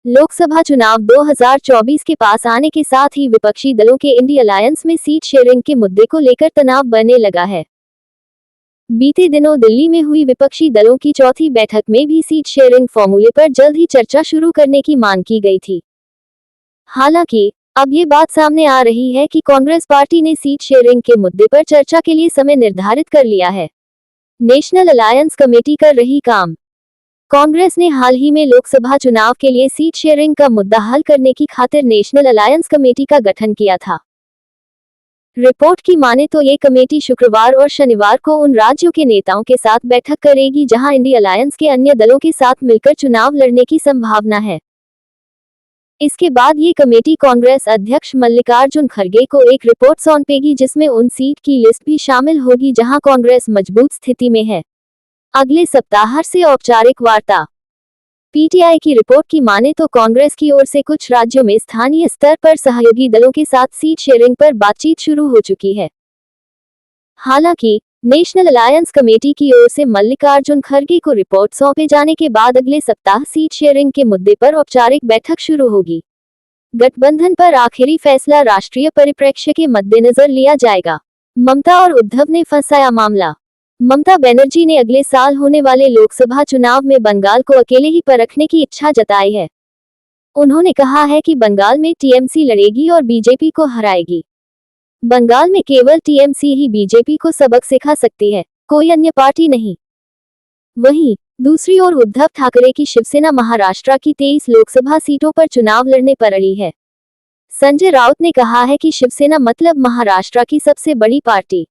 लोकसभा चुनाव 2024 के पास आने के साथ ही विपक्षी दलों के इंडी अलायंस में सीट शेयरिंग के मुद्दे को लेकर तनाव बढ़ने लगा है। बीते दिनों दिल्ली में हुई विपक्षी दलों की चौथी बैठक में भी सीट शेयरिंग फॉर्मूले पर जल्द ही चर्चा शुरू करने की मांग की गई थी। हालांकि अब ये बात सामने आ रही है कि कांग्रेस पार्टी ने सीट शेयरिंग के मुद्दे पर चर्चा के लिए समय निर्धारित कर लिया है। नेशनल अलायंस कमेटी कर रही काम। कांग्रेस ने हाल ही में लोकसभा चुनाव के लिए सीट शेयरिंग का मुद्दा हल करने की खातिर नेशनल अलायंस कमेटी का गठन किया था। रिपोर्ट की माने तो ये कमेटी शुक्रवार और शनिवार को उन राज्यों के नेताओं के साथ बैठक करेगी जहां इंडी अलायंस के अन्य दलों के साथ मिलकर चुनाव लड़ने की संभावना है। इसके बाद ये कमेटी कांग्रेस अध्यक्ष मल्लिकार्जुन खड़गे को एक रिपोर्ट सौंपेगी जिसमें उन सीट की लिस्ट भी शामिल होगी जहां कांग्रेस मजबूत स्थिति में है। अगले सप्ताह से औपचारिक वार्ता। पीटीआई की रिपोर्ट की माने तो कांग्रेस की ओर से कुछ राज्यों में स्थानीय स्तर पर सहयोगी दलों के साथ सीट शेयरिंग पर बातचीत शुरू हो चुकी है। हालांकि नेशनल अलायंस कमेटी की ओर से मल्लिकार्जुन खड़गे को रिपोर्ट सौंपे जाने के बाद अगले सप्ताह सीट शेयरिंग के मुद्दे पर औपचारिक बैठक शुरू होगी। गठबंधन पर आखिरी फैसला राष्ट्रीय परिप्रेक्ष्य के मद्देनजर लिया जाएगा। ममता और उद्धव ने फंसाया मामला। ममता बनर्जी ने अगले साल होने वाले लोकसभा चुनाव में बंगाल को अकेले ही परखने की इच्छा जताई है। उन्होंने कहा है कि बंगाल में टीएमसी लड़ेगी और बीजेपी को हराएगी। बंगाल में केवल टीएमसी ही बीजेपी को सबक सिखा सकती है, कोई अन्य पार्टी नहीं। वहीं दूसरी ओर उद्धव ठाकरे की शिवसेना महाराष्ट्र की 23 लोकसभा सीटों पर चुनाव लड़ने पर अड़ी है। संजय राउत ने कहा है कि शिवसेना मतलब महाराष्ट्र की सबसे बड़ी पार्टी।